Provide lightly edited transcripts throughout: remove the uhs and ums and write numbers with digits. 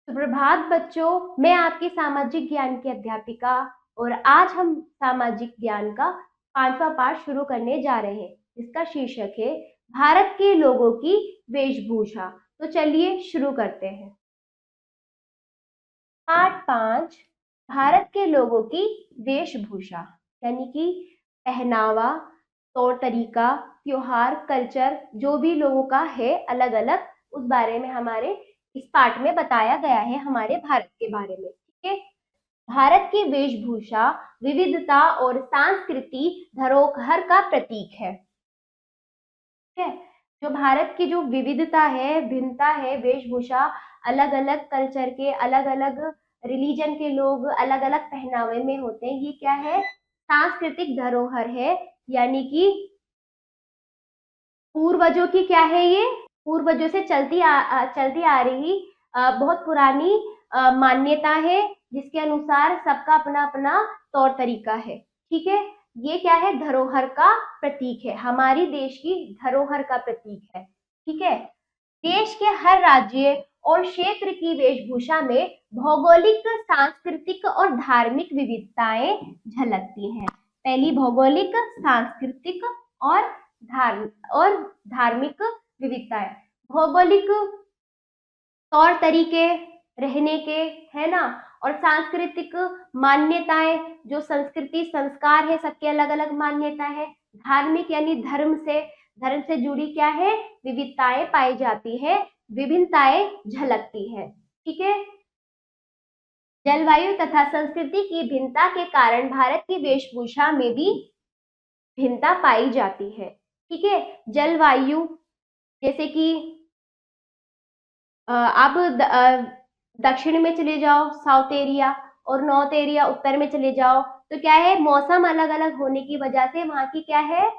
सुप्रभात बच्चों, मैं आपकी सामाजिक ज्ञान की अध्यापिका और आज हम सामाजिक ज्ञान का 5वां पाठ शुरू करने जा रहे हैं। इसका शीर्षक है भारत के लोगों की वेशभूषा। तो चलिए शुरू करते हैं। पाठ 5, भारत के लोगों की वेशभूषा यानी कि पहनावा, तौर तरीका, त्योहार, कल्चर जो भी लोगों का है अलग अलग, उस बारे में हमारे इस पाठ में बताया गया है हमारे भारत के बारे में। ठीक है। भारत की वेशभूषा विविधता और सांस्कृतिक धरोहर का प्रतीक है। ठीक है। जो भारत की जो विविधता है, भिन्नता है, वेशभूषा, अलग अलग कल्चर के, अलग अलग रिलीजन के लोग अलग अलग पहनावे में होते हैं, ये क्या है? सांस्कृतिक धरोहर है। यानी कि पूर्वजों की क्या है ये? पूर्वजों से चलती आ रही बहुत पुरानी मान्यता है, जिसके अनुसार सबका अपना अपना तौर तरीका है। ठीक है। ये क्या है? धरोहर का प्रतीक है, हमारी देश की धरोहर का प्रतीक है। ठीक है। देश के हर राज्य और क्षेत्र की वेशभूषा में भौगोलिक, सांस्कृतिक और धार्मिक विविधताएं झलकती हैं। पहली भौगोलिक, सांस्कृतिक और धार्मिक विविधताएं। भौगोलिक तौर तरीके रहने के, है ना, और सांस्कृतिक मान्यताएं, जो संस्कृति संस्कार है, सबके अलग अलग मान्यता है। धार्मिक यानी धर्म से जुड़ी क्या है? विविधताएं पाई जाती है, विभिन्नताएं झलकती है। ठीक है। जलवायु तथा संस्कृति की भिन्नता के कारण भारत की वेशभूषा में भी भिन्नता पाई जाती है। ठीक है। जलवायु जैसे कि आप दक्षिण में चले जाओ, साउथ एरिया, और नॉर्थ एरिया, उत्तर में चले जाओ, तो क्या है? मौसम अलग अलग होने की वजह से वहां की क्या है?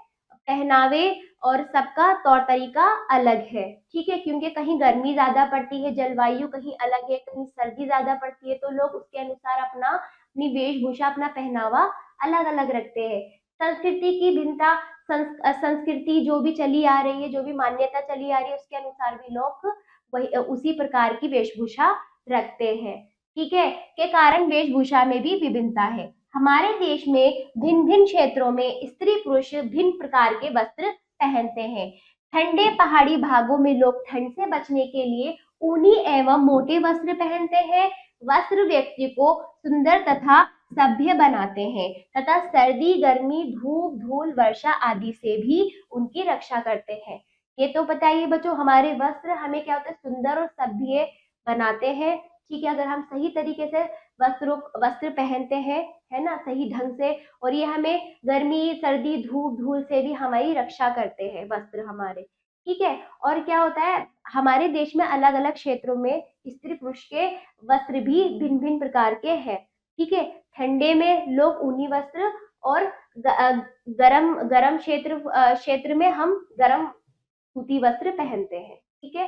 पहनावे और सबका तौर तरीका अलग है। ठीक है। क्योंकि कहीं गर्मी ज्यादा पड़ती है, जलवायु कहीं अलग है, कहीं सर्दी ज्यादा पड़ती है, तो लोग उसके अनुसार अपनी वेशभूषा, अपना पहनावा अलग अलग रखते हैं। संस्कृति की भिन्नता, संस्कृति जो भी चली आ रही है, जो भी मान्यता चली आ रही है, उसके अनुसार भी लोग वही उसी प्रकार की वेशभूषा रखते हैं। ठीक है। के कारण वेशभूषा में भी विभिन्नता है। हमारे देश में भिन्न भिन्न क्षेत्रों में स्त्री पुरुष भिन्न प्रकार के वस्त्र पहनते हैं। ठंडे पहाड़ी भागों में लोग ठंड से बचने के लिए ऊनी एवं मोटे वस्त्र पहनते हैं। वस्त्र व्यक्ति को सुंदर तथा सभ्य बनाते हैं तथा सर्दी, गर्मी, धूप, धूल, वर्षा आदि से भी उनकी रक्षा करते हैं। ये तो बताइए बच्चों, हमारे वस्त्र हमें क्या होता है? सुंदर और सभ्य बनाते हैं। ठीक है। अगर हम सही तरीके से वस्त्र पहनते हैं, है ना, सही ढंग से, और ये हमें गर्मी, सर्दी, धूप, धूल से भी हमारी रक्षा करते हैं वस्त्र हमारे। ठीक है। और क्या होता है? हमारे देश में अलग अलग क्षेत्रों में स्त्री पुरुष के वस्त्र भी भिन्न भिन्न प्रकार के हैं। ठीक है। ठंडे में लोग ऊनी वस्त्र, और गरम गरम क्षेत्र में हम गरम सूती वस्त्र पहनते हैं। ठीक है।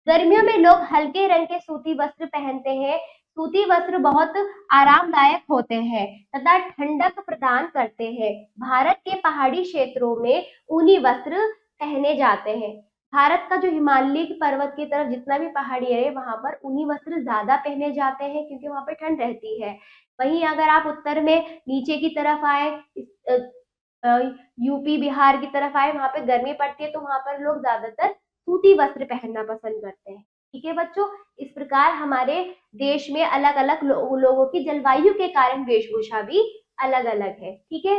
गर्मियों में लोग हल्के रंग के सूती वस्त्र पहनते हैं। सूती वस्त्र बहुत आरामदायक होते हैं तथा ठंडक प्रदान करते हैं। भारत के पहाड़ी क्षेत्रों में ऊनी वस्त्र पहने जाते हैं। भारत का जो हिमालय पर्वत की तरफ जितना भी पहाड़ी है, वहां पर ऊनी वस्त्र ज्यादा पहने जाते हैं, क्योंकि वहां पर ठंड रहती है। वहीं अगर आप उत्तर में नीचे की तरफ आए, यूपी बिहार की तरफ आए, वहां पे गर्मी पड़ती है, तो वहां पर लोग ज्यादातर सूती वस्त्र पहनना पसंद करते हैं। ठीक है बच्चों। इस प्रकार हमारे देश में अलग अलग लोगों की जलवायु के कारण वेशभूषा भी अलग अलग है। ठीक है।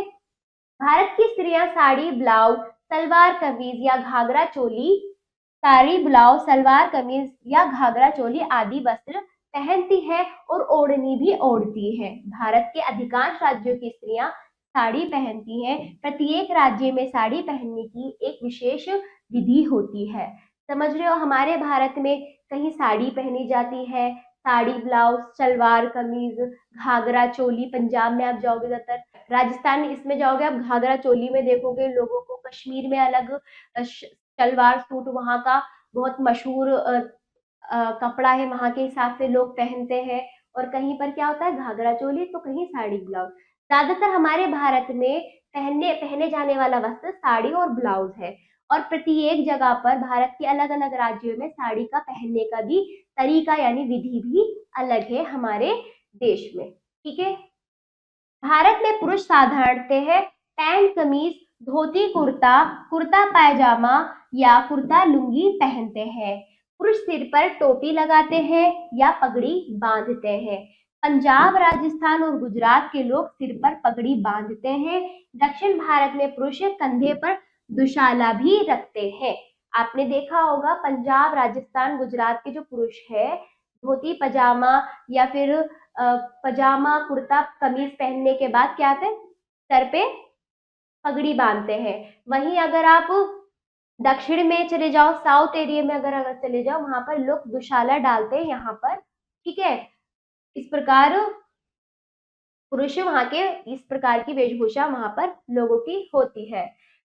भारत की स्त्रियां साड़ी, ब्लाउज, सलवार कमीज या घाघरा चोली, साड़ी, ब्लाउज, सलवार कमीज या घाघरा चोली आदि वस्त्र पहनती है और ओढ़नी भी ओढ़ती है। भारत के अधिकांश राज्यों की स्त्रियां साड़ी पहनती हैं। प्रत्येक राज्य में साड़ी पहनने की एक विशेष विधि होती है। समझ रहे हो? हमारे भारत में कहीं साड़ी पहनी जाती है, साड़ी, ब्लाउज, सलवार कमीज, घाघरा चोली। पंजाब में आप जाओगे ज्यादातर, राजस्थान इसमें जाओगे आप, घाघरा चोली में देखोगे लोगों को। कश्मीर में अलग सलवार सूट वहाँ का बहुत मशहूर कपड़ा है, वहाँ के हिसाब से लोग पहनते हैं। और कहीं पर क्या होता है? घाघरा चोली, तो कहीं साड़ी ब्लाउज। ज्यादातर हमारे भारत में पहने जाने वाला वस्त्र साड़ी और ब्लाउज है। और प्रत्येक जगह पर भारत के अलग अलग राज्यों में साड़ी का पहनने का भी तरीका यानी विधि भी अलग है हमारे देश में। ठीक है। भारत में पुरुष साधारणतः पैंट कमीज, धोती कुर्ता, कुर्ता पायजामा या कुर्ता लुंगी पहनते हैं। पुरुष सिर पर टोपी लगाते हैं या पगड़ी बांधते हैं। पंजाब, राजस्थान और गुजरात के लोग सिर पर पगड़ी बांधते हैं। दक्षिण भारत में पुरुष कंधे पर दुशाला भी रखते हैं। आपने देखा होगा पंजाब, राजस्थान, गुजरात के जो पुरुष है धोती पजामा या फिर पजामा कुर्ता कमीज पहनने के बाद क्या थे, सर पे पगड़ी बांधते हैं। वहीं अगर आप दक्षिण में चले जाओ, साउथ एरिया में अगर चले जाओ, वहां पर लोग दुशाला डालते हैं यहाँ पर। ठीक है। इस प्रकार पुरुष वहां के इस प्रकार की वेशभूषा वहां पर लोगों की होती है।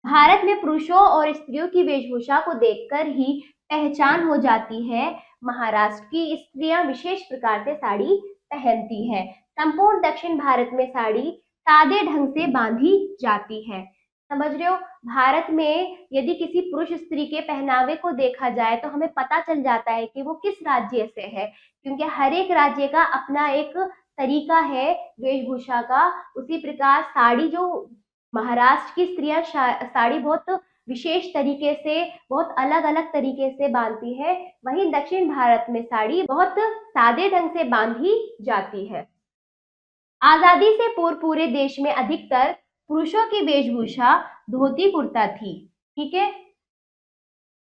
भारत में पुरुषों और स्त्रियों की वेशभूषा को देखकर ही पहचान हो जाती है। महाराष्ट्र की स्त्रियां विशेष प्रकार से साड़ी पहनती हैं। संपूर्ण दक्षिण भारत में साड़ी सादे ढंग से बांधी जाती है। समझ रहे हो। भारत में यदि किसी पुरुष स्त्री के पहनावे को देखा जाए तो हमें पता चल जाता है कि वो किस राज्य से है, क्योंकि हर एक राज्य का अपना एक तरीका है वेशभूषा का। उसी प्रकार साड़ी जो महाराष्ट्र की स्त्रियां साड़ी बहुत विशेष तरीके से, बहुत अलग अलग तरीके से बांधती है। वहीं दक्षिण भारत में साड़ी बहुत सादे ढंग से बांधी जाती है। आजादी से पूर्व पूरे देश में अधिकतर पुरुषों की वेशभूषा धोती कुर्ता थी। ठीक है।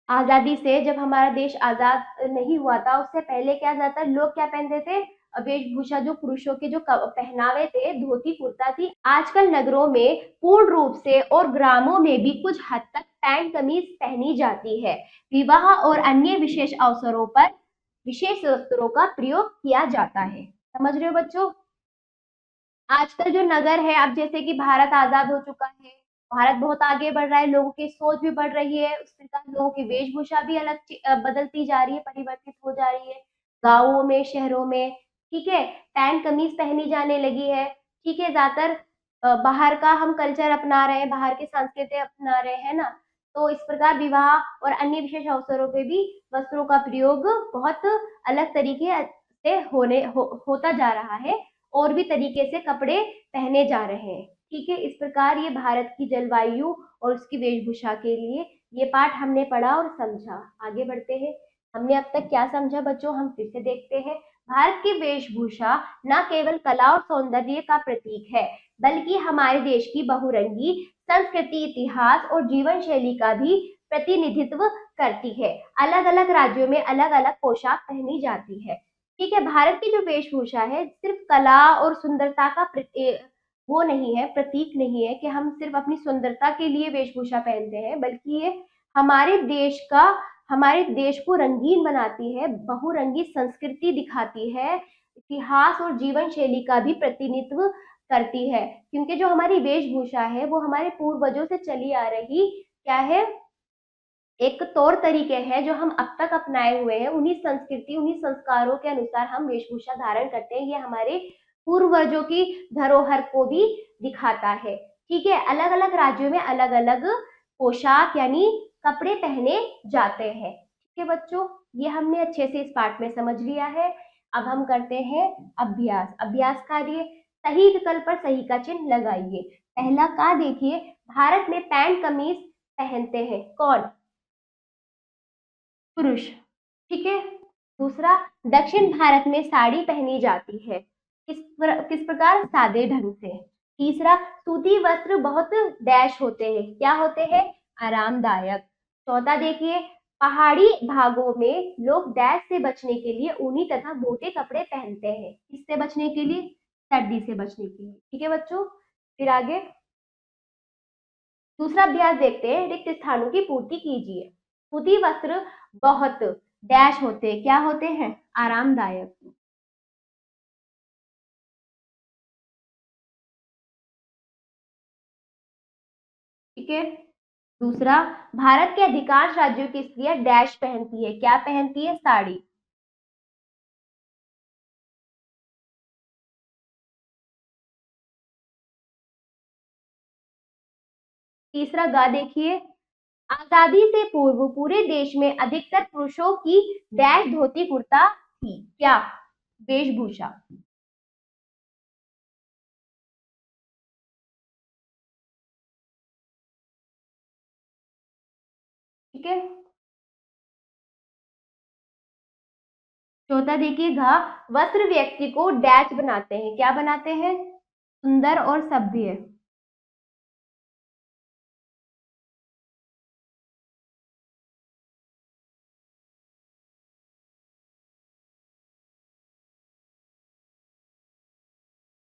आजादी से, जब हमारा देश आजाद नहीं हुआ था उससे पहले क्या जाता, लोग क्या पहनते थे, वेशभूषा जो पुरुषों के जो पहनावे थे धोती कुर्ता थी। आजकल नगरों में पूर्ण रूप से और ग्रामों में भी कुछ हद तक पैंट कमीज पहनी जाती है। विवाह और अन्य विशेष अवसरों पर विशेष वस्त्रों का प्रयोग किया जाता है। समझ रहे हो बच्चों। आजकल जो नगर है, अब जैसे कि भारत आजाद हो चुका है, भारत बहुत आगे बढ़ रहा है, लोगों की सोच भी बढ़ रही है, उस प्रकार लोगों की वेशभूषा भी अलग बदलती जा रही है, परिवर्तित हो जा रही है। गांवों में, शहरों में, ठीक है, पैंट कमीज पहनी जाने लगी है। ठीक है। ज्यादातर बाहर का हम कल्चर अपना रहे हैं, बाहर की संस्कृति अपना रहे हैं ना। तो इस प्रकार विवाह और अन्य विशेष अवसरों पे भी वस्त्रों का प्रयोग बहुत अलग तरीके से होता जा रहा है, और भी तरीके से कपड़े पहने जा रहे हैं। ठीक है। इस प्रकार ये भारत की जलवायु और उसकी वेशभूषा के लिए ये पाठ हमने पढ़ा और समझा। आगे बढ़ते हैं। हमने अब तक क्या समझा बच्चों, हम फिर से देखते हैं। भारत की वेशभूषा न केवल कला और सौंदर्य का प्रतीक है, बल्कि हमारे देश की बहुरंगी संस्कृति, इतिहास और जीवन शैली का भी प्रतिनिधित्व करती है। अलग अलग राज्यों में अलग अलग पोशाक पहनी जाती है। ठीक है। भारत की जो वेशभूषा है सिर्फ कला और सुंदरता का वो नहीं है, प्रतीक नहीं है कि हम सिर्फ अपनी सुंदरता के लिए वेशभूषा पहनते हैं, बल्कि ये हमारे देश का, हमारे देश को रंगीन बनाती है, बहुरंगी संस्कृति दिखाती है, इतिहास और जीवन शैली का भी प्रतिनिधित्व करती है। क्योंकि जो हमारी वेशभूषा है वो हमारे पूर्वजों से चली आ रही क्या है, एक तौर तरीके हैं जो हम अब तक अपनाए हुए हैं। उन्हीं संस्कृति, उन्हीं संस्कारों के अनुसार हम वेशभूषा धारण करते हैं। ये हमारे पूर्वजों की धरोहर को भी दिखाता है। ठीक है। अलग अलग राज्यों में अलग अलग पोशाक यानी कपड़े पहने जाते हैं। ठीक है बच्चों, ये हमने अच्छे से इस पाठ में समझ लिया है। अब हम करते हैं अभ्यास। अभ्यास कार्य, सही विकल्प पर सही का चिन्ह लगाइए। पहला का देखिए, भारत में पैंट कमीज पहनते हैं कौन, पुरुष। ठीक है। दूसरा, दक्षिण भारत में साड़ी पहनी जाती है, किस प्रकार, सादे ढंग से। तीसरा, सूती वस्त्र बहुत डैश होते हैं, क्या होते हैं, आरामदायक। चौथा देखिए, पहाड़ी भागों में लोग डैश से बचने के लिए ऊनी तथा मोटे कपड़े पहनते हैं, किससे बचने के लिए, सर्दी से बचने के लिए। ठीक है बच्चों। फिर आगे दूसरा अभ्यास देखते हैं, रिक्त स्थानों की पूर्ति कीजिए। सूती वस्त्र बहुत डैश होते, क्या होते हैं, आरामदायक। ठीक है। दूसरा, भारत के अधिकांश राज्यों की स्त्रियां डैश पहनती है, क्या पहनती है, साड़ी। तीसरा गा देखिए, आजादी से पूर्व पूरे देश में अधिकतर पुरुषों की डैश धोती कुर्ता थी, क्या वेशभूषा। ठीक है। चौथा देखिए, घ वस्त्र व्यक्ति को डैश बनाते हैं, क्या बनाते हैं, सुंदर और सभ्य।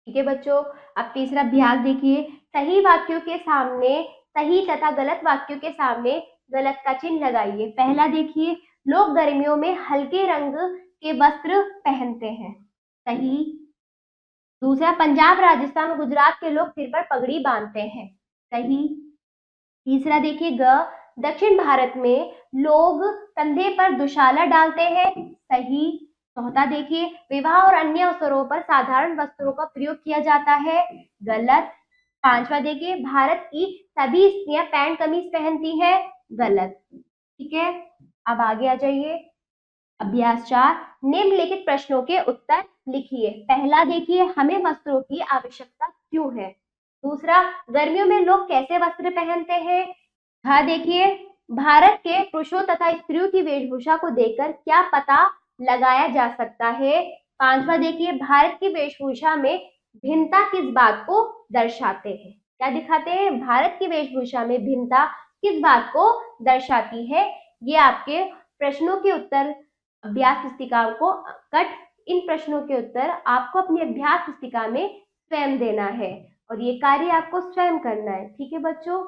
ठीक है बच्चों, अब तीसरा अभ्यास देखिए, सही वाक्यों के सामने सही तथा गलत वाक्यों के सामने गलत का चिन्ह लगाइए। पहला देखिए, लोग गर्मियों में हल्के रंग के वस्त्र पहनते हैं, सही। दूसरा, पंजाब राजस्थान और गुजरात के लोग सिर पर पगड़ी बांधते हैं, सही। तीसरा देखिए, ग दक्षिण भारत में लोग कंधे पर दुशाला डालते हैं, सही। चौथा देखिए, विवाह और अन्य अवसरों पर साधारण वस्त्रों का प्रयोग किया जाता है, गलत। पांचवा देखिए, भारत की सभी स्त्रियां पैंट कमीज पहनती हैं, गलत। ठीक है, अब आगे आ जाइए। अभ्यास 4, निम्नलिखित प्रश्नों के उत्तर लिखिए। पहला देखिए, हमें वस्त्रों की आवश्यकता क्यों है। दूसरा, गर्मियों में लोग कैसे वस्त्र पहनते हैं। हाँ देखिए, भारत के पुरुषों तथा स्त्रियों की वेशभूषा को देखकर क्या पता लगाया जा सकता है। पांचवा देखिए, भारत की वेशभूषा में भिन्नता किस बात को दर्शाते हैं, क्या दिखाते हैं, भारत की वेशभूषा में भिन्नता किस बात को दर्शाती है। ये आपके प्रश्नों के उत्तर अभ्यास पुस्तिका को कट, इन प्रश्नों के उत्तर आपको अपनी अभ्यास पुस्तिका में स्वयं देना है और ये कार्य आपको स्वयं करना है। ठीक है बच्चों,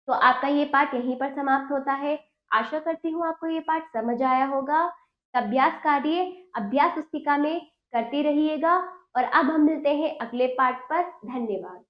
तो आपका ये पाठ यहीं पर समाप्त होता है। आशा करती हूँ आपको ये पाठ समझ आया होगा। अभ्यास कार्य अभ्यास पुस्तिका में करते रहिएगा और अब हम मिलते हैं अगले पाठ पर। धन्यवाद।